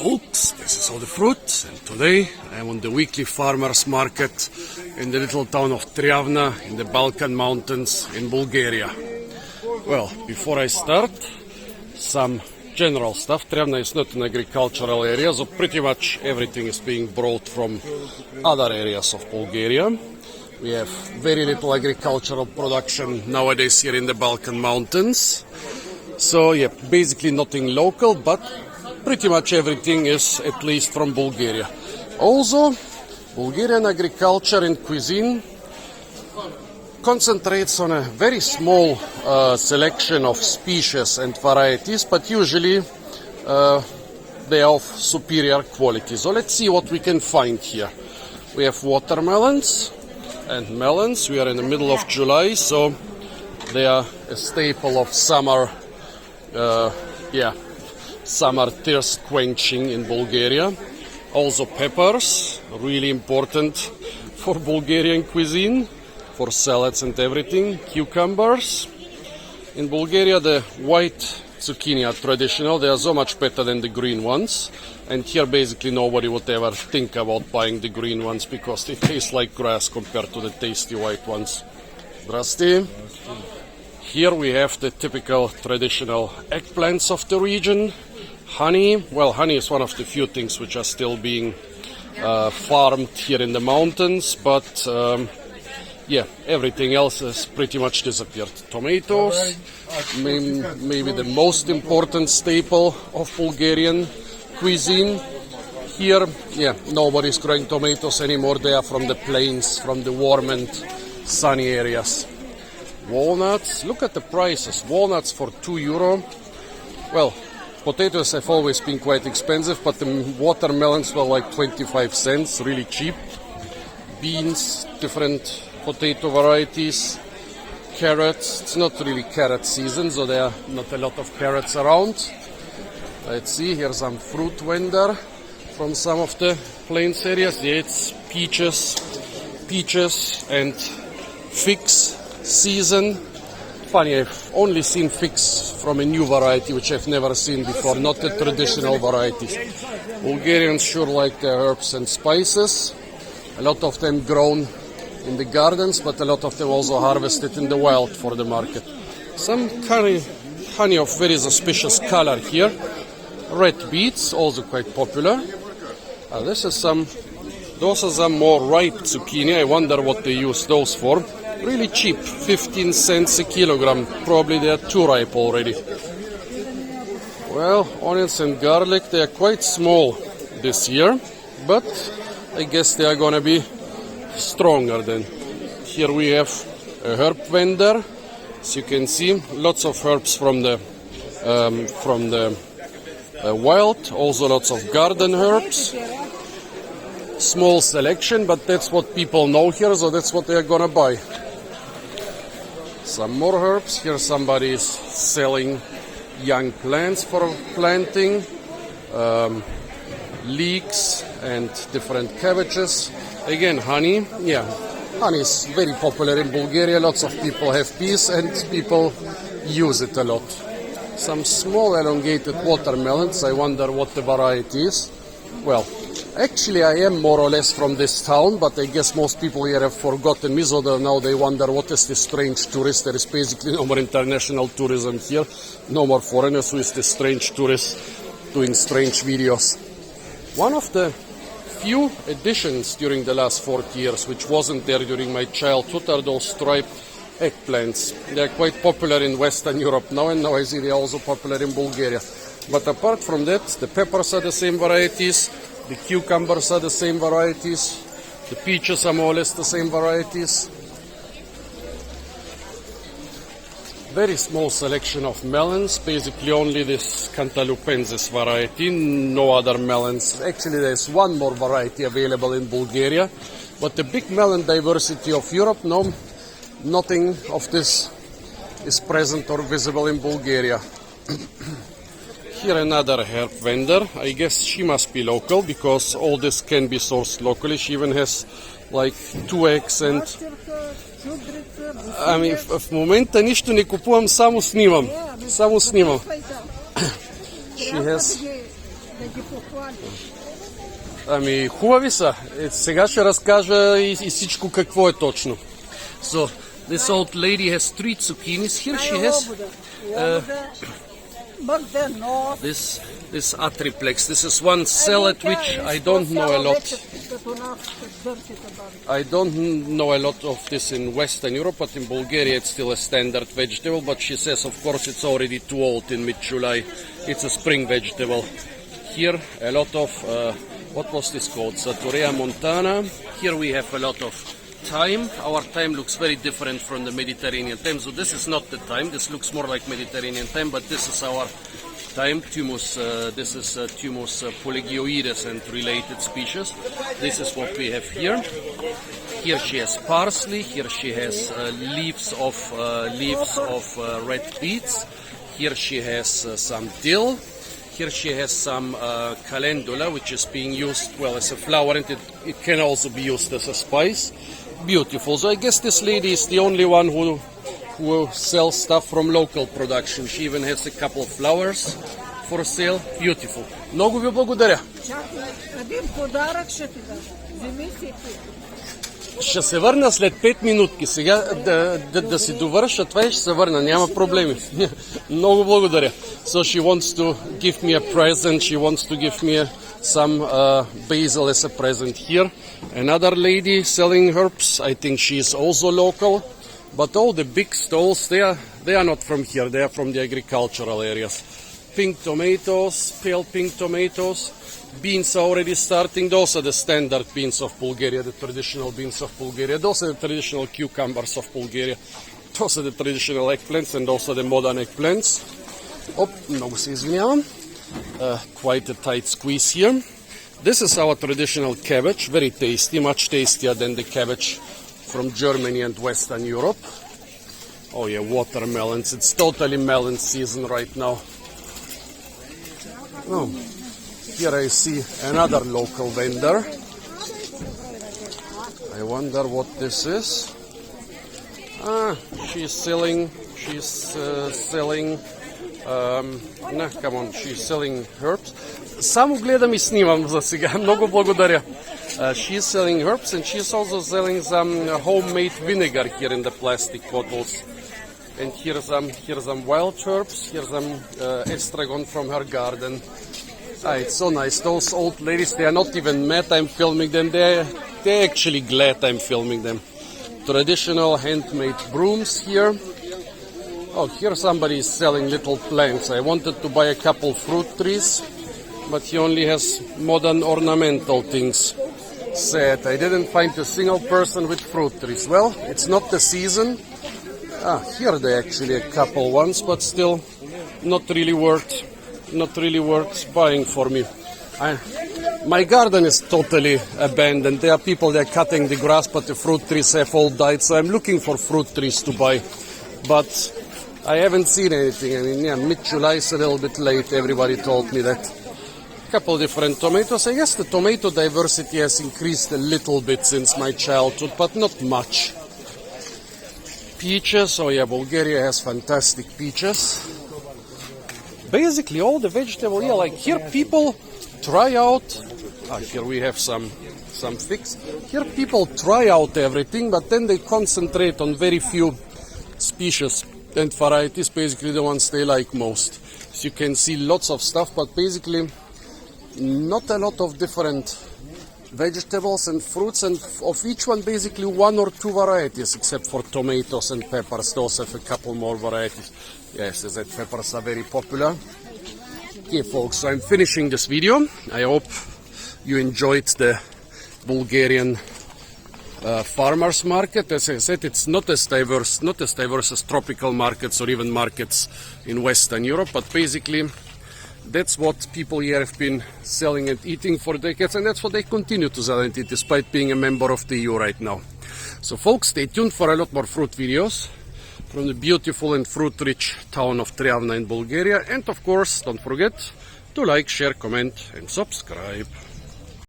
folks, this is all the fruit, and today I'm on the weekly farmers market in the little town of Triavna in the Balkan mountains in Bulgaria. Well, before I start, some general stuff. Triavna is not an agricultural area, so pretty much everything is being brought from other areas of Bulgaria. We have very little agricultural production nowadays here in the Balkan mountains. So yeah, basically nothing local, but pretty much everything is at least from Bulgaria. Also, Bulgarian agriculture and cuisine concentrates on a very small selection of species and varieties, but usually they are of superior quality. So let's see what we can find here. We have watermelons and melons. We are in the middle of July, so they are a staple of summer summer thirst quenching in Bulgaria. Also peppers, really important for Bulgarian cuisine, for salads and everything. Cucumbers. In Bulgaria the white zucchini are traditional. They are so much better than the green ones. And here basically nobody would ever think about buying the green ones because they taste like grass compared to the tasty white ones. Zdrasti. Here we have the typical traditional eggplants of the region. Honey. Well, honey is one of the few things which are still being farmed here in the mountains, but everything else has pretty much disappeared. Tomatoes, maybe the most important staple of Bulgarian cuisine. Here, nobody's growing tomatoes anymore. They are from the plains, from the warm and sunny areas. Walnuts, look at the prices. Walnuts for €2. Well, potatoes have always been quite expensive, but the watermelons were like 25 cents, really cheap. Beans, different potato varieties. Carrots, it's not really carrot season, so there are not a lot of carrots around. Let's see, here's some fruit vendor from some of the plains areas. Yeah, it's peaches and figs season. Funny, I've only seen figs from a new variety which I've never seen before, not the traditional varieties. Bulgarians sure like their herbs and spices. A lot of them grown in the gardens, but a lot of them also harvested in the wild for the market. Some honey of very suspicious color here. Red beets, also quite popular. Those are some more ripe zucchini. I wonder what they use those for. Really cheap, 15 cents a kilogram. Probably they are too ripe already. Well, onions and garlic, they are quite small this year, but I guess they are gonna be stronger then. Here we have a herb vendor. As you can see, lots of herbs from the wild, also lots of garden herbs. Small selection, but that's what people know here, so that's what they are gonna buy. Some more herbs. Here somebody is selling young plants for planting, leeks and different cabbages. Again, honey. Yeah, honey is very popular in Bulgaria. Lots of people have bees and people use it a lot. Some small elongated watermelons. I wonder what the variety is. Well, actually I am more or less from this town, but I guess most people here have forgotten me, so now they wonder what is this strange tourist. There is basically no more international tourism here, no more foreigners. Who is this strange tourist doing strange videos? One of the few additions during the last 40 years, which wasn't there during my childhood, are those striped eggplants. They are quite popular in Western Europe now, and now I see they are also popular in Bulgaria. But apart from that, the peppers are the same varieties, the cucumbers are the same varieties, the peaches are more or less the same varieties. Very small selection of melons, basically only this Cantalupensis variety, no other melons. Actually there's one more variety available in Bulgaria, but the big melon diversity of Europe, no, nothing of this is present or visible in Bulgaria. Here another herb vendor. I guess she must be local because all this can be sourced locally. She even has like 2 eggs and... Ами в момента нищо не купувам, само снимам. Само снимам. She has Ами, хубави са. Сега ще разкажа и всичко какво е точно. So, this old lady has 3 zucchinis. Here she has this atriplex. This is one salad which I don't know a lot. I don't know a lot of this in Western Europe, but in Bulgaria it's still a standard vegetable. But she says, of course, it's already too old in mid-July. It's a spring vegetable. Here, a lot of what was this called? Saturea montana. Here we have a lot of thyme. Our thyme looks very different from the Mediterranean thyme. So this is not the thyme. This looks more like Mediterranean thyme, but this is our thyme. Thymus. This is Thymus polygioides and related species. This is what we have here. Here she has parsley. Here she has leaves of red beets. Here she has some dill. Here she has some calendula, which is being used, well, as a flower, and it can also be used as a spice. Beautiful. So I guess this lady is the only one who sells stuff from local production. She even has a couple of flowers for sale. Beautiful. Много ви благодаря. Един подарък ще ти дам. Ще се върна след 5 минутки. Сега да си довърша това и ще се върна. Няма проблеми. Много благодаря. So she wants to give me a present. She wants to give me some basil as a present here. Another lady selling herbs. I think she is also local. But all the big stalls, they are not from here. They are from the agricultural areas. Pink tomatoes, pale pink tomatoes. Beans are already starting. Those are the standard beans of Bulgaria, the traditional beans of Bulgaria. Those are the traditional cucumbers of Bulgaria. Those are the traditional eggplants, and those are the modern eggplants. Много се извинявам. Quite a tight squeeze here. This is our traditional cabbage, very tasty, much tastier than the cabbage from Germany and Western Europe. Oh yeah, watermelons. It's totally melon season right now. Oh. Here I see another local vendor. I wonder what this is. She's selling herbs. Само гледам и снимам за сега. Много благодаря. She's selling herbs, and she's also selling some homemade vinegar here in the plastic bottles. And here's some wild herbs. Here's some estragon from her garden. It's so nice. Those old ladies, they are not even mad I'm filming them. They're actually glad I'm filming them. Traditional handmade brooms here. Oh, here somebody is selling little plants. I wanted to buy a couple fruit trees, but he only has modern ornamental things. Sad. I didn't find a single person with fruit trees. Well, it's not the season. Here they actually a couple ones, but still not really worth buying for me. My garden is totally abandoned. There are people that are cutting the grass, but the fruit trees have all died, so I'm looking for fruit trees to buy. But I haven't seen anything. I mean, yeah, mid-July is a little bit late. Everybody told me that. A couple different tomatoes. I guess the tomato diversity has increased a little bit since my childhood, but not much. Peaches. Oh yeah, Bulgaria has fantastic peaches. Basically all the vegetable, yeah, like here people try out, here we have some figs. Here people try out everything, but then they concentrate on very few species and varieties, basically the ones they like most. So you can see lots of stuff, but basically not a lot of different vegetables and fruits, and of each one basically 1 or 2 varieties, except for tomatoes and peppers. Those have a couple more varieties. Yes, as I said, peppers are very popular. Okay, folks, so I'm finishing this video. I hope you enjoyed the Bulgarian farmers market. As I said, it's not as diverse as tropical markets or even markets in Western Europe, but basically that's what people here have been selling and eating for decades, and that's what they continue to sell and eat despite being a member of the EU right now. So folks, stay tuned for a lot more fruit videos from the beautiful and fruit-rich town of Triavna in Bulgaria. And of course, don't forget to like, share, comment and subscribe.